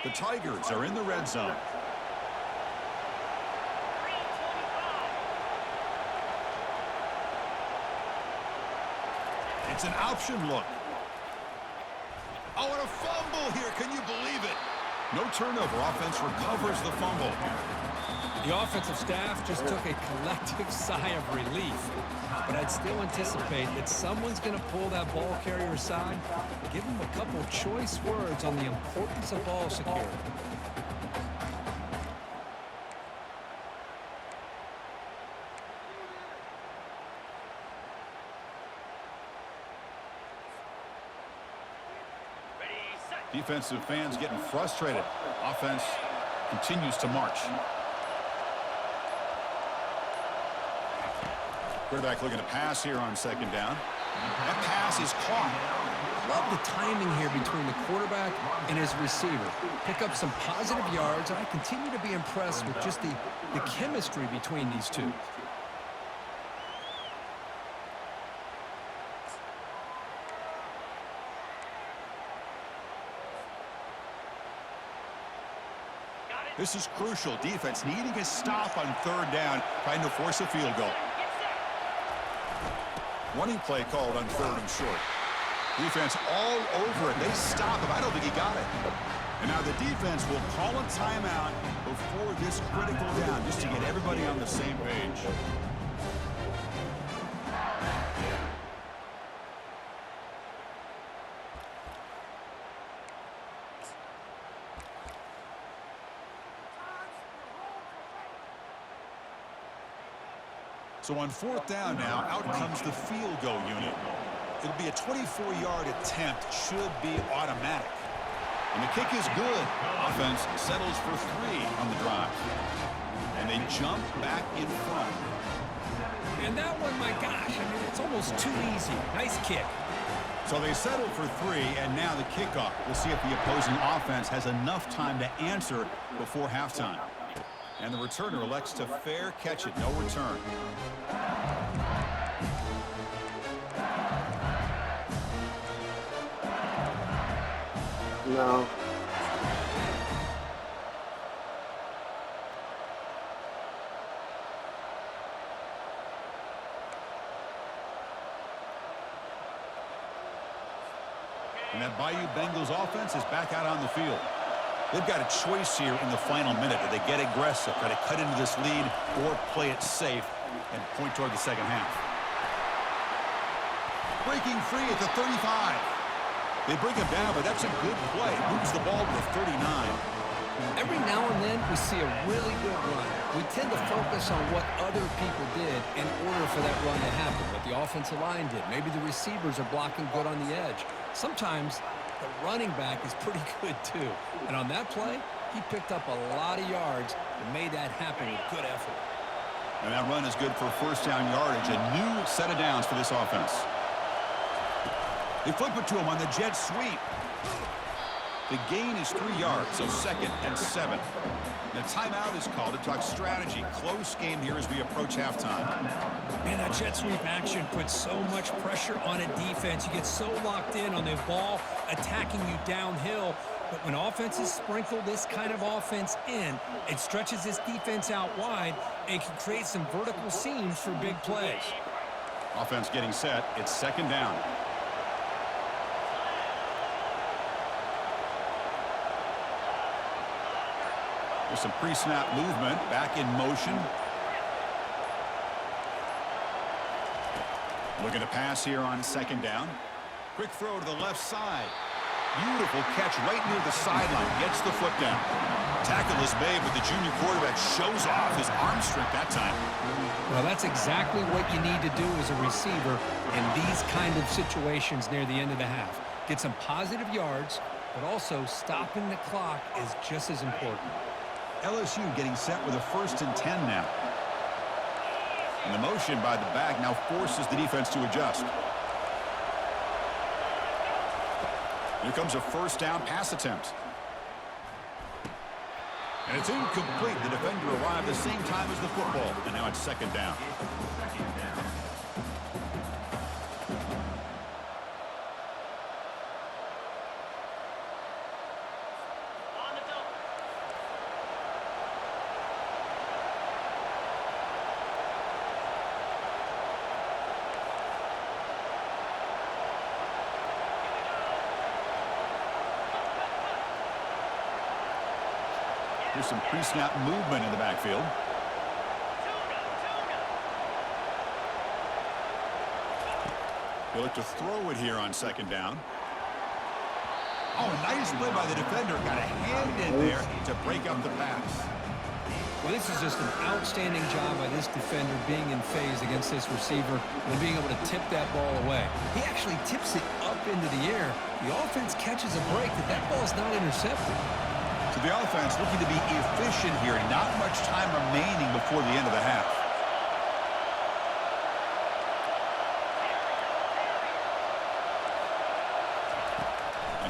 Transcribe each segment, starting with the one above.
The Tigers are in the red zone. It's an option look. Oh, and a fumble here. Can you believe it? No turnover. Offense recovers the fumble. The offensive staff just took a collective sigh of relief. But I'd still anticipate that someone's going to pull that ball carrier aside, give him a couple choice words on the importance of ball security. Defensive fans getting frustrated. Offense continues to march. Quarterback looking to pass here on second down. That pass is caught. Love the timing here between the quarterback and his receiver. Pick up some positive yards, and I continue to be impressed with just the chemistry between these two. This is crucial. Defense needing a stop on third down, trying to force a field goal. Running play called on third and short. Defense all over it. They stop him. I don't think he got it. And now the defense will call a timeout before this critical down, just to get everybody on the same page. So on fourth down now, out comes the field goal unit. It'll be a 24-yard attempt, should be automatic. And the kick is good. Offense settles for 3 on the drive. And they jump back in front. And that one, my gosh, I mean, it's almost too easy. Nice kick. So they settle for 3, and now the kickoff. We'll see if the opposing offense has enough time to answer before halftime. And the returner elects to fair catch it. No return. No. And that Bayou Bengals offense is back out on the field. They've got a choice here in the final minute. Do they get aggressive, try to cut into this lead, or play it safe and point toward the second half? Breaking free at the 35. They bring him down, but that's a good play. Moves the ball to the 39. Every now and then we see a really good run. We tend to focus on what other people did in order for that run to happen. What the offensive line did. Maybe the receivers are blocking good on the edge. Sometimes the running back is pretty good too. And on that play, he picked up a lot of yards and made that happen with good effort. And that run is good for first down yardage. A new set of downs for this offense. They flip it to him on the jet sweep. The gain is 3 yards, so 2nd and 7. The timeout is called to talk strategy. Close game here as we approach halftime. Man, that jet sweep action puts so much pressure on a defense. You get so locked in on the ball attacking you downhill. But when offenses sprinkle this kind of offense in, it stretches this defense out wide and can create some vertical seams for big plays. Offense getting set. It's 2nd down. There's some pre-snap movement, back in motion. Looking to pass here on 2nd down. Quick throw to the left side. Beautiful catch right near the sideline. Gets the foot down. Tackle is made, but the junior quarterback shows off his arm strength that time. Well, that's exactly what you need to do as a receiver in these kind of situations near the end of the half. Get some positive yards, but also stopping the clock is just as important. LSU getting set with a 1st and 10 now. And the motion by the back now forces the defense to adjust. Here comes a 1st down pass attempt. And it's incomplete. The defender arrived the same time as the football. And now it's 2nd down. Here's some pre-snap movement in the backfield. He'll look to throw it here on second down. Oh, nice play by the defender. Got a hand in there to break up the pass. Well, this is just an outstanding job by this defender being in phase against this receiver and being able to tip that ball away. He actually tips it up into the air. The offense catches a break that ball's not intercepted. So the offense looking to be efficient here. Not much time remaining before the end of the half.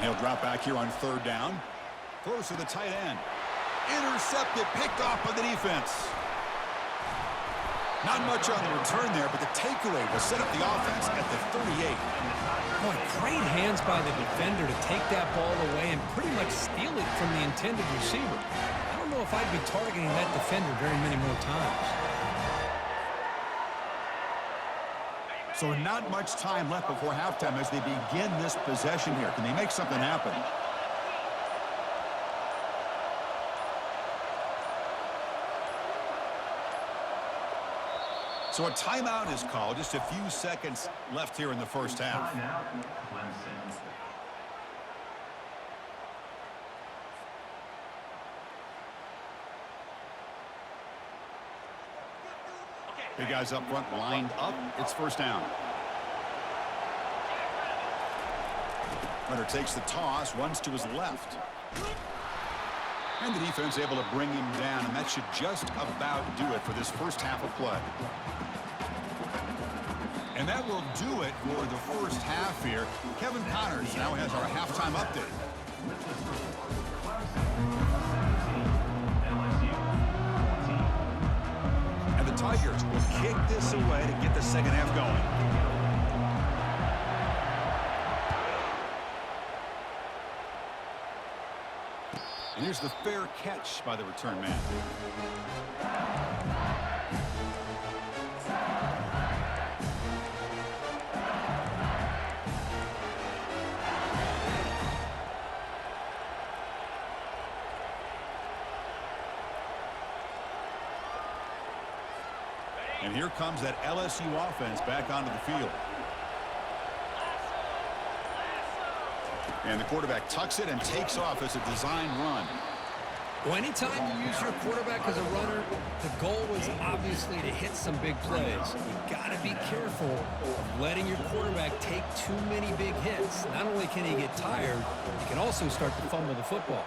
He'll drop back here on third down. Throws to the tight end. Intercepted, picked off by the defense. Not much on the return there, but the takeaway will set up the offense at the 38. Boy, great hands by the defender to take that ball away and pretty much steal it from the intended receiver. I don't know if I'd be targeting that defender very many more times. So not much time left before halftime as they begin this possession here. Can they make something happen? So a timeout is called. Just a few seconds left here in the first half. Big guys up front lined up. It's first down. Runner takes the toss, runs to his left. And the defense able to bring him down, and that should just about do it for this first half of play. And that will do it for the first half here. Kevin Connors now has our halftime update. Tigers will kick this away to get the second half going. And here's the fair catch by the return man. And here comes that LSU offense back onto the field. And the quarterback tucks it and takes off as a design run. Well, anytime you use your quarterback as a runner, the goal was obviously to hit some big plays. You got to be careful of letting your quarterback take too many big hits. Not only can he get tired, he can also start to fumble the football.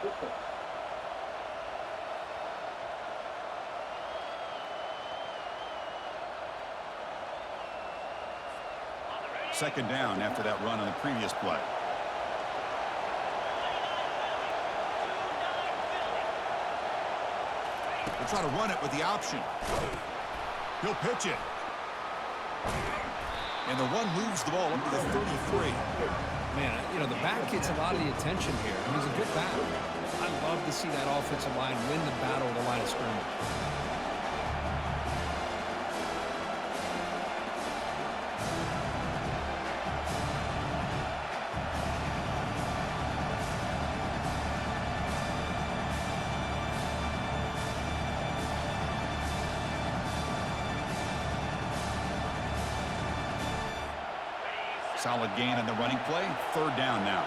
Second down after that run on the previous play. They'll try to run it with the option. He'll pitch it. And the run moves the ball up to the 33. Man, you know, the back gets a lot of the attention here. I mean, it's a good battle. I love to see that offensive line win the battle of the line of scrimmage. Solid gain on the running play. Third down now.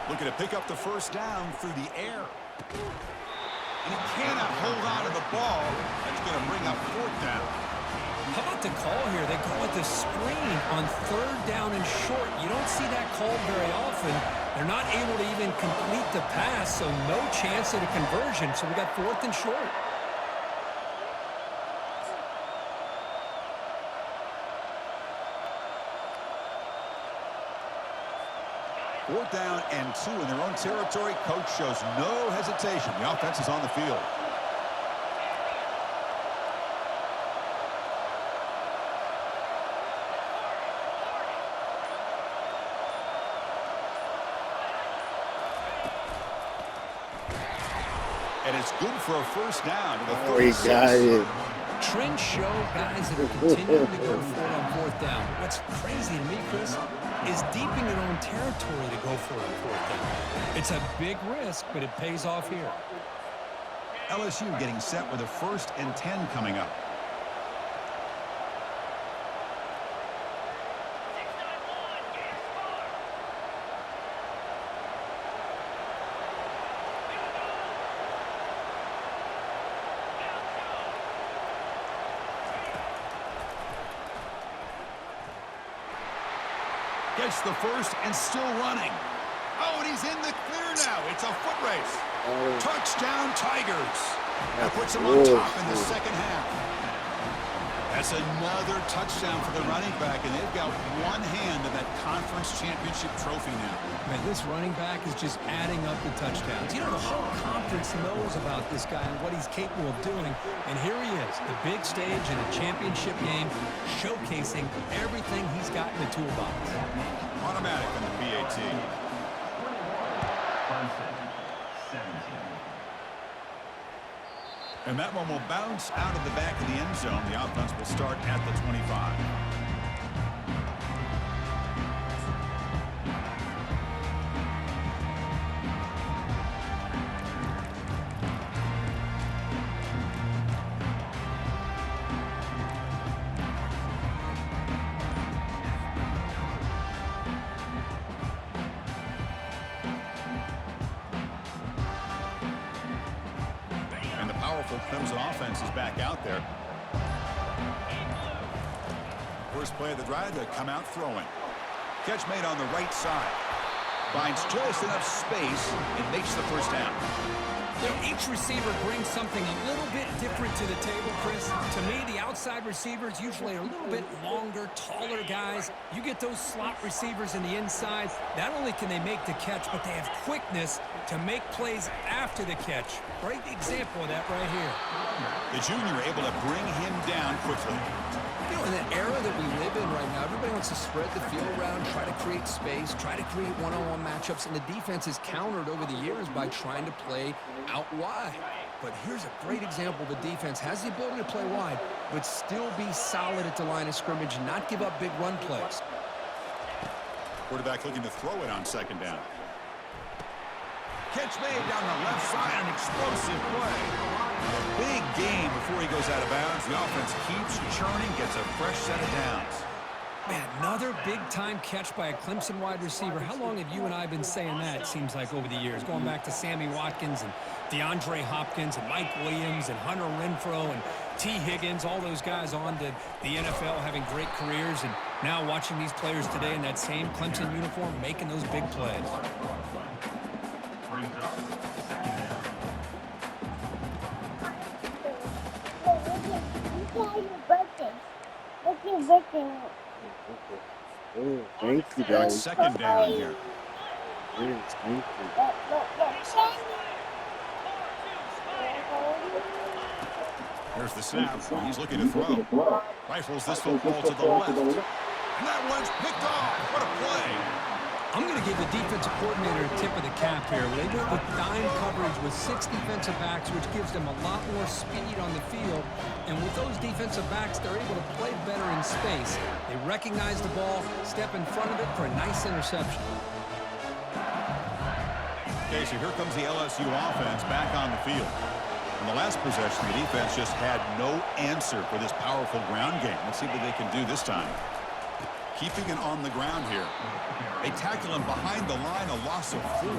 Looking to pick up the first down through the air. And he cannot hold on to the ball. That's going to bring up fourth down. How about the call here? They call it the screen on third down and short. You don't see that called very often. They're not able to even complete the pass, so no chance at a conversion. So we got fourth and short. Fourth down and 2 in their own territory. Coach shows no hesitation. The offense is on the field. And it's good for a first down to the 36. Oh, he got it. Trends show guys that are continuing to go for it on fourth down. What's crazy to me, Chris, is deep in your own territory to go for it on fourth down. It's a big risk, but it pays off here. LSU getting set with a 1st and 10 coming up. Gets the first and still running. Oh, and he's in the clear now. It's a foot race. Touchdown, Tigers. That puts him on top in the second half. That's another touchdown for the running back, and they've got one hand in that conference championship trophy now. Man, this running back is just adding up the touchdowns. You know, the whole conference knows about this guy and what he's capable of doing. And here he is, the big stage in a championship game, showcasing everything he's got in the toolbox. Automatic on the PAT. And that one will bounce out of the back of the end zone. The offense will start at the 25. CLEMSON offense is back out there. First play of the drive, they come out throwing. Catch made on the right side. Finds just enough space and makes the first down. You know, each receiver brings something a little bit different to the table, Chris. To me, the outside receivers usually are a little bit longer, taller guys. You get those slot receivers in the inside. Not only can they make the catch, but they have quickness to make plays after the catch. Great example of that right here. The junior able to bring him down quickly. You know, in the era that we live in right now, everybody wants to spread the field around, try to create space, try to create one-on-one matchups, and the defense is countered over the years by trying to play out wide. But here's a great example. The defense has the ability to play wide, but still be solid at the line of scrimmage and not give up big run plays. Quarterback looking to throw it on second down. Catch made down the left side, an explosive play. A big game before he goes out of bounds. The offense keeps churning, gets a fresh set of downs. Man, another big-time catch by a Clemson wide receiver. How long have you and I been saying that, it seems like, over the years? Going back to Sammy Watkins and DeAndre Hopkins and Mike Williams and Hunter Renfrow and T. Higgins, all those guys on to the NFL having great careers, and now watching these players today in that same Clemson uniform making those big plays. Oh, thank you, guys. Second down here. Yes, thank you. Here's the snap. He's looking to throw. Rifles this football to the left. And that one's picked off. What a play. I'm going to give the defensive coordinator a tip of the cap here. They went with dime coverage with 6 defensive backs, which gives them a lot more speed on the field. And with those defensive backs, they're able to play better in space. They recognize the ball, step in front of it for a nice interception. Okay, so here comes the LSU offense back on the field. In the last possession, the defense just had no answer for this powerful ground game. Let's see what they can do this time. Keeping it on the ground here. They tackle him behind the line, a loss of 4.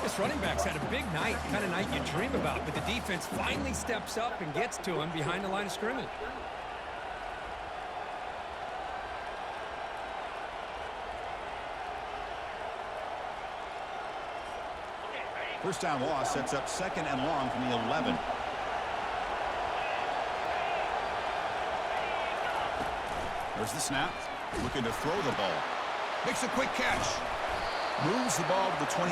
This running back's had a big night, kind of night you dream about, but the defense finally steps up and gets to him behind the line of scrimmage. First down loss sets up second and long from the 11. There's the snap. Looking to throw the ball. Makes a quick catch. Moves the ball to the 25.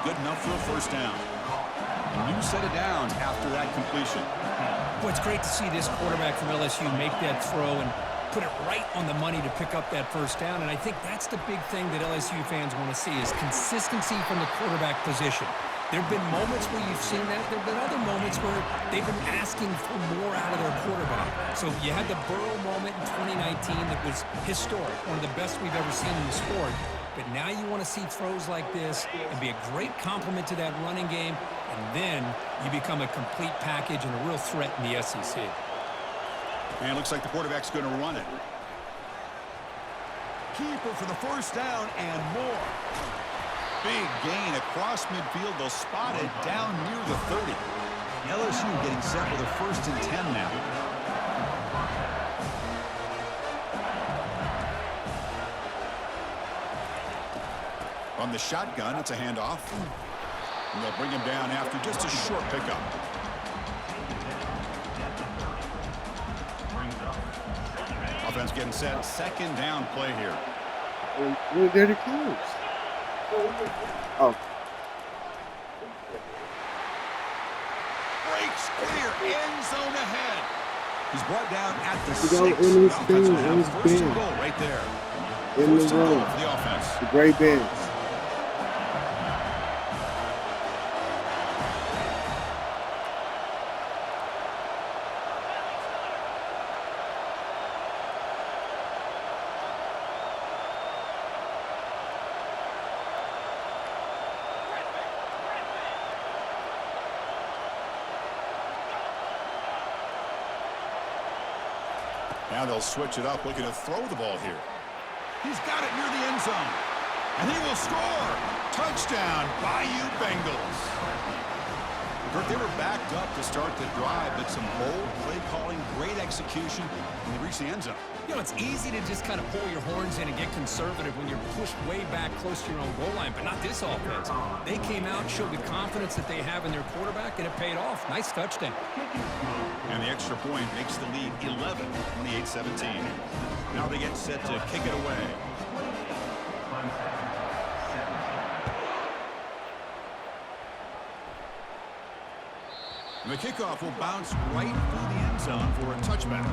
Good enough for a first down. A new set of downs after that completion. Boy, it's great to see this quarterback from LSU make that throw and put it right on the money to pick up that first down. And I think that's the big thing that LSU fans want to see is consistency from the quarterback position. There have been moments where you've seen that. There have been other moments where they've been asking for more out of their quarterback. So you had the Burrow moment in 2019 that was historic, one of the best we've ever seen in the sport. But now you want to see throws like this and be a great complement to that running game, and then you become a complete package and a real threat in the SEC. And it looks like the quarterback's going to run it. Keeper for the first down and more. Big gain across midfield. They'll spot it down near the 30. LSU getting set with a 1st and 10 now. From the shotgun, it's a handoff. And they'll bring him down after just a short pickup. Offense getting set. 2nd down play here. We're there to close. Oh. Breaks clear. End zone ahead. He's brought down at the 6. In his bin, in his First and bin. goal right there. In the First and goal room. for the offense. The great bench. Now they'll switch it up, looking to throw the ball here. He's got it near the end zone. And he will score. Touchdown, Bayou Bengals. Kurt, they were backed up to start the drive, but some bold play calling, great execution, and they reached the end zone. You know, it's easy to just kind of pull your horns in and get conservative when you're pushed way back close to your own goal line, but not this offense. They came out, showed the confidence that they have in their quarterback, and it paid off. Nice touchdown. And the extra point makes the lead 11, 28-17. Now they get set to kick it away. And the kickoff will bounce right through the end zone for a touchback.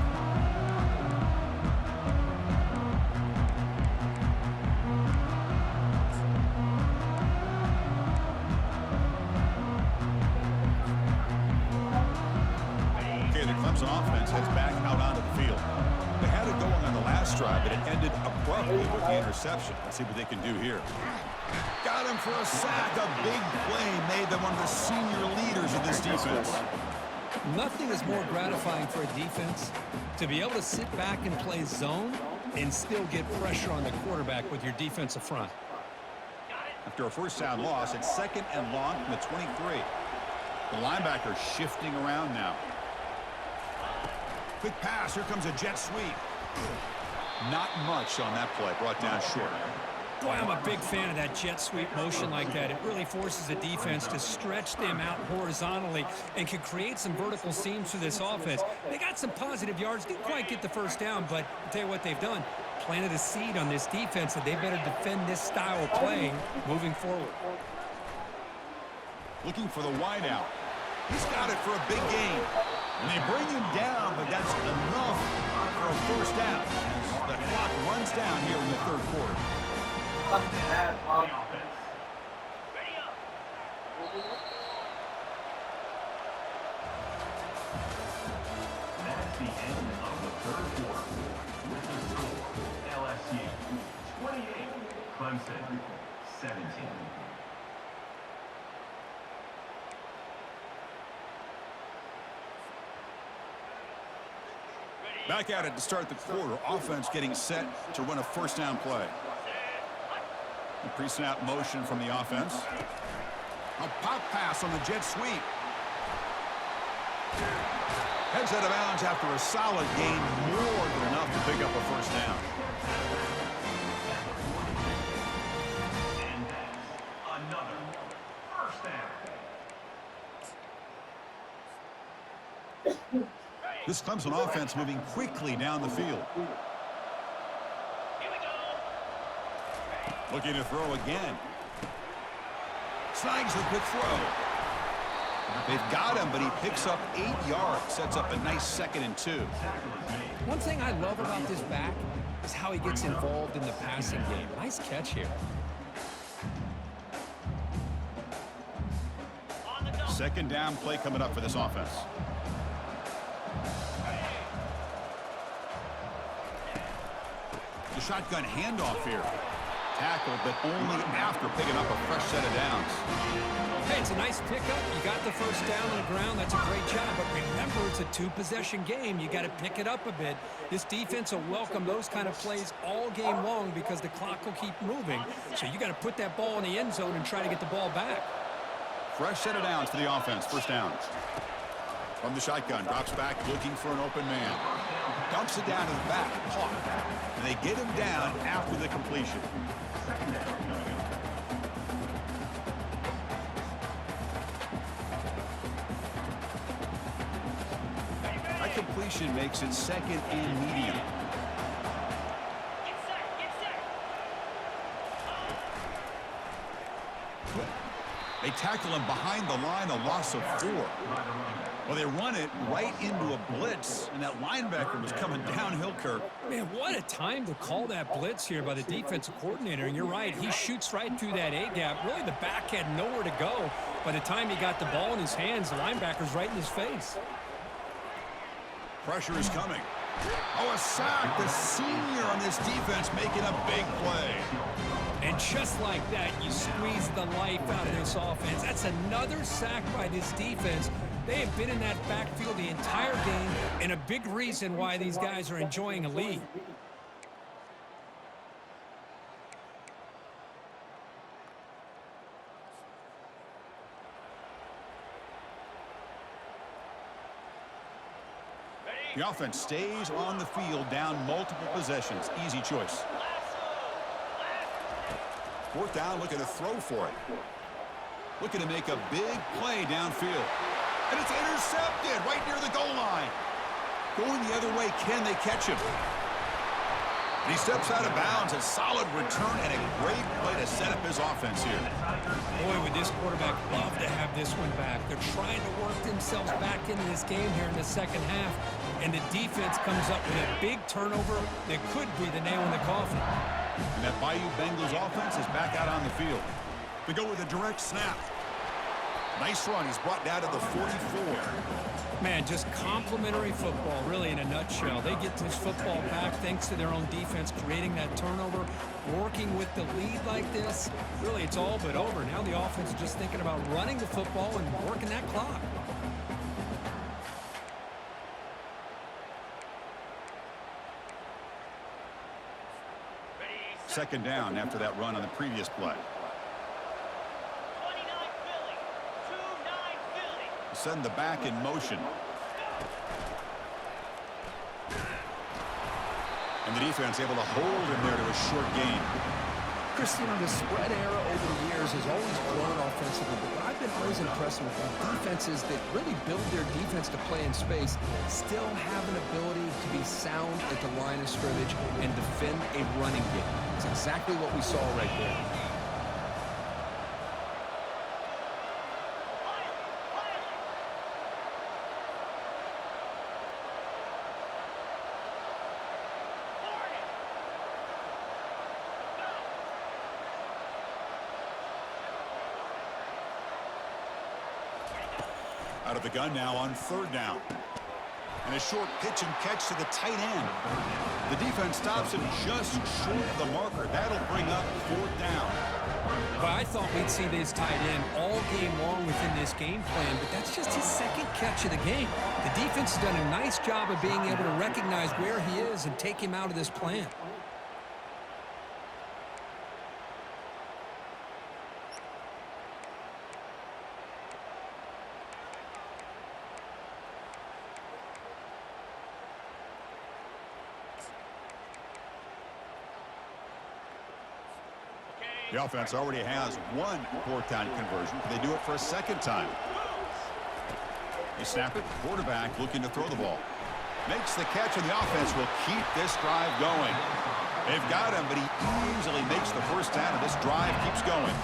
Okay, the Clemson offense heads back out onto the field. They had it going on the last drive, but it ended abruptly with the interception. Let's see what they can do here. Got him for a sack. A big play made them one of the senior leaders of this defense. Nothing is more gratifying for a defense to be able to sit back and play zone and still get pressure on the quarterback with your defensive front. After a first down loss, it's 2nd and long from the 23. The linebacker shifting around now. Quick pass. Here comes a jet sweep. Not much on that play. Brought down short. Boy, I'm a big fan of that jet sweep motion like that. It really forces the defense to stretch them out horizontally and can create some vertical seams for this offense. They got some positive yards. Didn't quite get the first down, but I'll tell you what they've done. Planted a seed on this defense that they better defend this style of play moving forward. Looking for the wideout. He's got it for a big gain. And they bring him down, but that's enough for a first down as the clock runs down here in the 3rd quarter. That's the end of the 3rd quarter. With the score, LSU 28, Clemson 17. Back at it to start the quarter. Offense getting set to run a first down play. A pre-snap motion from the offense. A pop pass on the jet sweep. Heads out of bounds after a solid gain, more than enough to pick up a first down. And that's another first down. This Clemson offense moving quickly down the field. Looking to throw again. Snags the quick throw. They've got him, but he picks up 8 yards. Sets up a nice 2nd and 2. One thing I love about this back is how he gets involved in the passing game. Nice catch here. Second down play coming up for this offense. The shotgun handoff here. Tackled, but only after picking up a fresh set of downs. Hey, it's a nice pickup. You got the first down on the ground. That's a great job. But remember, it's a two-possession game. You got to pick it up a bit. This defense will welcome those kind of plays all game long because the clock will keep moving. So you got to put that ball in the end zone and try to get the ball back. Fresh set of downs for the offense. First down. From the shotgun, drops back looking for an open man. Dumps it down to the back. Caught. And they get him down after the completion. That completion makes it second and medium. They tackle him behind the line, a loss of 4. Well, they run it right into a blitz, and that linebacker was coming downhill, Kirk. Man, what a time to call that blitz here by the defensive coordinator. And you're right, he shoots right through that A-gap. Really, the back had nowhere to go. By the time he got the ball in his hands, the linebacker's right in his face. Pressure is coming. Oh, a sack. The senior on this defense making a big play. And just like that, you squeeze the life out of this offense. That's another sack by this defense. They have been in that backfield the entire game, and a big reason why these guys are enjoying a lead. The offense stays on the field, down multiple possessions. Easy choice. Fourth down, looking to throw for it. Looking to make a big play downfield. And it's intercepted right near the goal line. Going the other way, can they catch him? And he steps out of bounds. A solid return and a great play to set up his offense here. Boy, would this quarterback love to have this one back. They're trying to work themselves back into this game here in the second half. And the defense comes up with a big turnover that could be the nail in the coffin. And that Bayou Bengals offense is back out on the field. They go with a direct snap. Nice run. He's brought down to the 44. Man, just complimentary football, really, in a nutshell. They get this football back thanks to their own defense, creating that turnover, working with the lead like this. Really, it's all but over. Now the offense is just thinking about running the football and working that clock. Second down after that run on the previous play. Send the back in motion. And the defense able to hold him there to a short gain. Christian, the spread era over the years has always grown offensively, but I've been always impressed with defenses that really build their defense to play in space, still have an ability to be sound at the line of scrimmage and defend a running game. It's exactly what we saw right there. Out of the gun now on third down. And a short pitch and catch to the tight end. The defense stops him just short of the marker. That'll bring up fourth down. But I thought we'd see this tight end all game long within this game plan, but that's just his second catch of the game. The defense has done a nice job of being able to recognize where he is and take him out of this plan. The offense already has one fourth down conversion. Can they do it for a second time? They snap it. Quarterback looking to throw the ball. Makes the catch, and the offense will keep this drive going. They've got him, but he easily makes the first down, and this drive keeps going.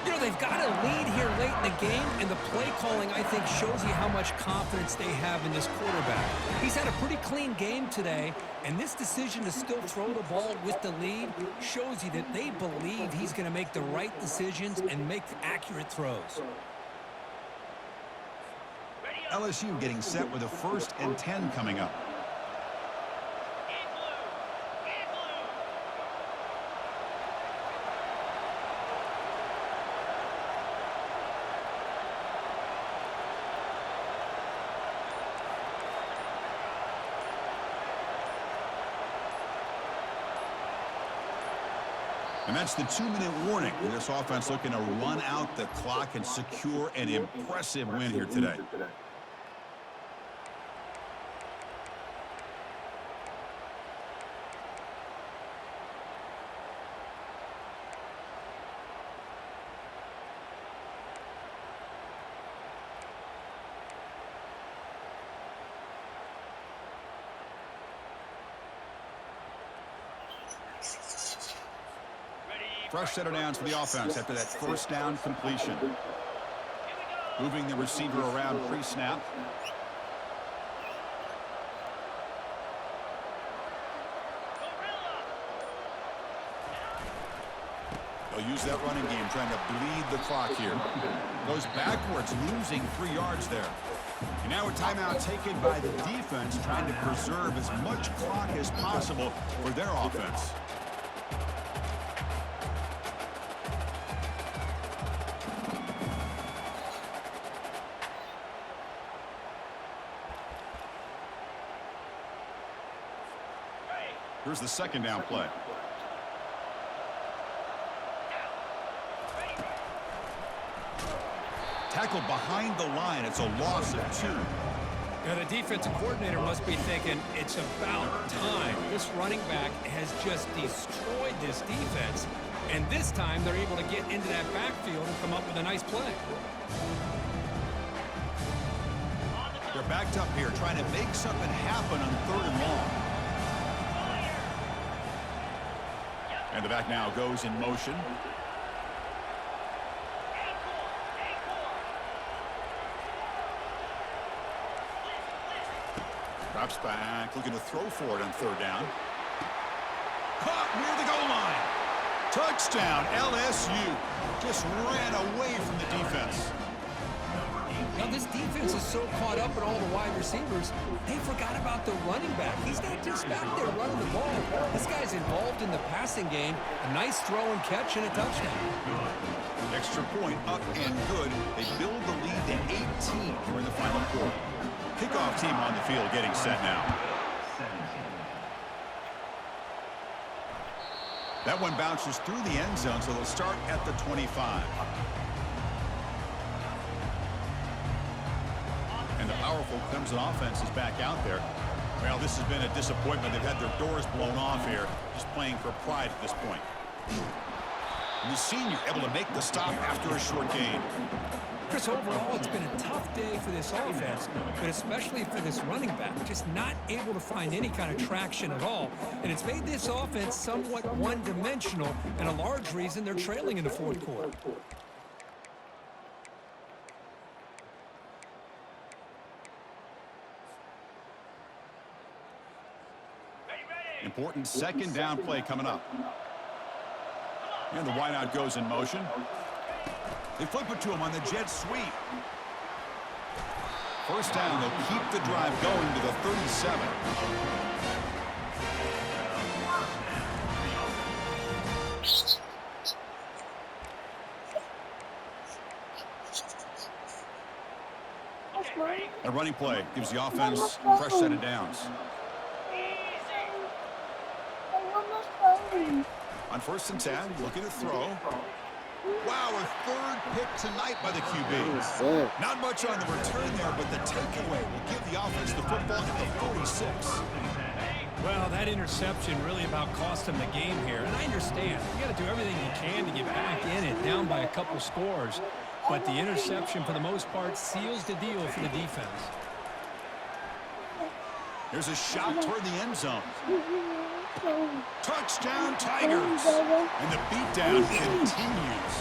You know, they've got a lead here late in the game, and the play calling, I think, shows you how much confidence they have in this quarterback. He's had a pretty clean game today, and this decision to still throw the ball with the lead shows you that they believe he's going to make the right decisions and make accurate throws. LSU getting set with a 1st and 10 coming up. And that's the 2-minute warning. This offense looking to run out the clock and secure an impressive win here today. Fresh set of downs for the offense after that 1st down completion. Moving the receiver around pre-snap. They'll use that running game, trying to bleed the clock here. Goes backwards, losing 3 yards there. And now a timeout taken by the defense, trying to preserve as much clock as possible for their offense. Here's the 2nd down play. Tackle behind the line. It's a loss of 2. Now, the defensive coordinator must be thinking, it's about time. This running back has just destroyed this defense. And this time, they're able to get into that backfield and come up with a nice play. They're backed up here, trying to make something happen on 3rd and long. And the back now goes in motion. Drops back, looking to throw for it on 3rd down. Caught near the goal line. Touchdown, LSU. Just ran away from the defense. Now, this defense is so caught up in all the wide receivers, they forgot about the running back. He's not just back there running the ball. This guy's involved in the passing game. A nice throw and catch and a touchdown. Extra point up and good. They build the lead to 18 here in the final quarter. Kickoff team on the field getting set now. That one bounces through the end zone, so they'll start at the 25. And the powerful Clemson offense is back out there. Well, this has been a disappointment. They've had their doors blown off here, just playing for pride at this point. And the senior able to make the stop after a short gain. Chris, overall, it's been a tough day for this offense, but especially for this running back, just not able to find any kind of traction at all. And it's made this offense somewhat one-dimensional, and a large reason they're trailing in the 4th quarter. Important 2nd down play coming up. And the wideout goes in motion. They flip it to him on the jet sweep. 1st down, they'll keep the drive going to the 37. A running play gives the offense a fresh set of downs. On 1st and 10, looking to throw. Wow, a 3rd pick tonight by the QB. Not much on the return there, but the takeaway will give the offense the football at the 46. Well, that interception really about cost him the game here. And I understand. You got to do everything you can to get back in it, down by a couple scores. But the interception, for the most part, seals the deal for the defense. There's a shot toward the end zone. Touchdown, Tigers. And the beatdown continues.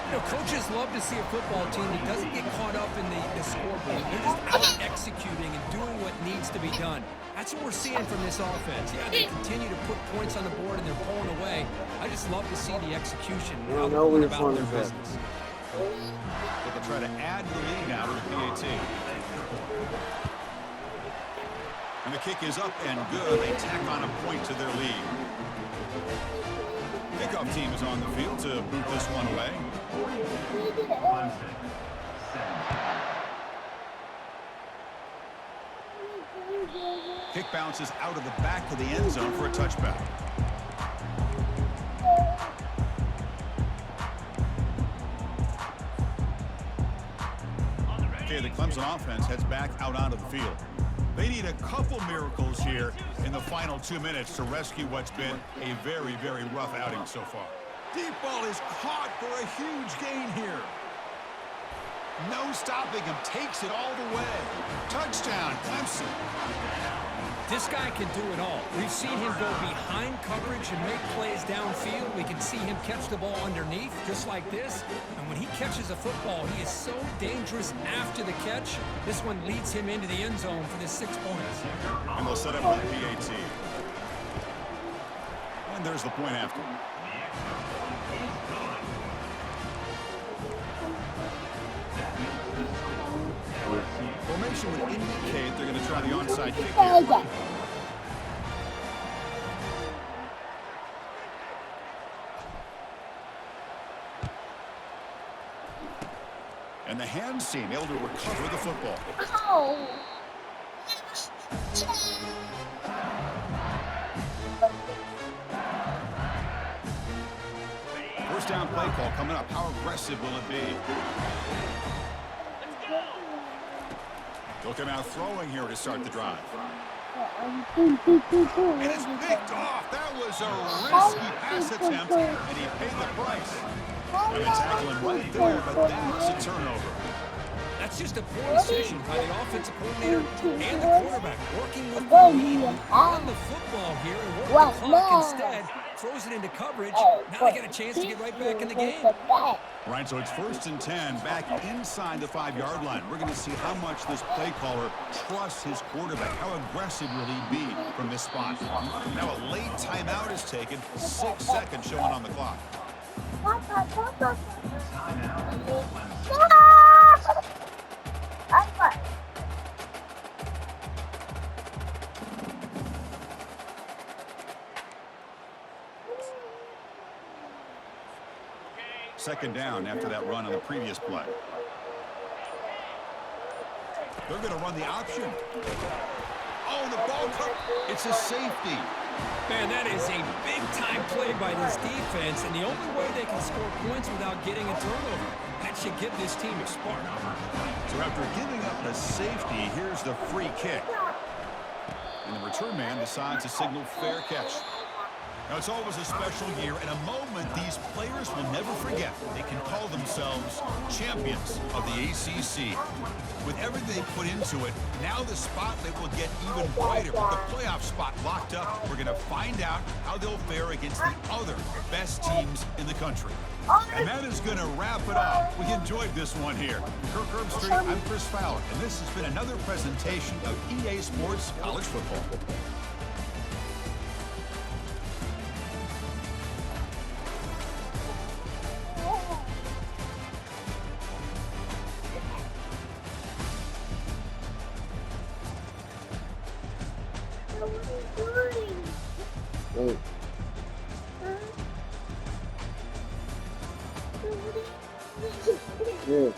You know, coaches love to see a football team that doesn't get caught up in the scoreboard. They're just out executing and doing what needs to be done. That's what we're seeing from this offense. Yeah, they continue to put points on the board and they're pulling away. I just love to see the execution and how they're going about their business. They can try to add the lead now to the PAT. The kick is up and good. They tack on a point to their lead. Kickoff team is on the field to boot this one away. Clemson. Kick bounces out of the back of the end zone for a touchback. Okay, the Clemson offense heads back out onto the field. They need a couple miracles here in the final 2 minutes to rescue what's been a very, very rough outing so far. Deep ball is caught for a huge gain here. No stopping him. Takes it all the way. Touchdown, Clemson. This guy can do it all. We've seen him go behind coverage and make plays downfield. We can see him catch the ball underneath, just like this. And when he catches a football, he is so dangerous after the catch. This one leads him into the end zone for the 6 points. And they'll set up for the PAT. And there's the point after. Formation would indicate they're going to try the onside kick here. And the hands team able to recover the football. First down play call coming up. How aggressive will it be? They'll come out throwing here to start the drive. And it's picked off. That was a risky pass attempt, and he paid the price. And a tackle him right there, but that's a turnover. That's just a poor decision by the offensive coordinator and the quarterback, working with the lead on the football here and working the clock instead. Throws it into coverage. Now they get a chance to get right back in the game. Right, so it's 1st and 10, back inside the 5-yard line. We're going to see how much this play caller trusts his quarterback. How aggressive will he be from this spot? Now a late timeout is taken. 6 seconds showing on the clock. Second down after that run on the previous play. They're going to run the option. Oh, the ball cut. It's a safety. Man, that is a big-time play by this defense, and the only way they can score points without getting a turnover. That should give this team a spark. So after giving up the safety, here's the free kick. And the return man decides to signal fair catch. Now, it's always a special year and a moment these players will never forget. They can call themselves champions of the ACC. With everything they put into it, now the spotlight will get even brighter. With the playoff spot locked up, we're going to find out how they'll fare against the other best teams in the country. And that is going to wrap it up. We enjoyed this one here. Kirk Herbstreit, I'm Chris Fowler, and this has been another presentation of EA Sports College Football. Yeah.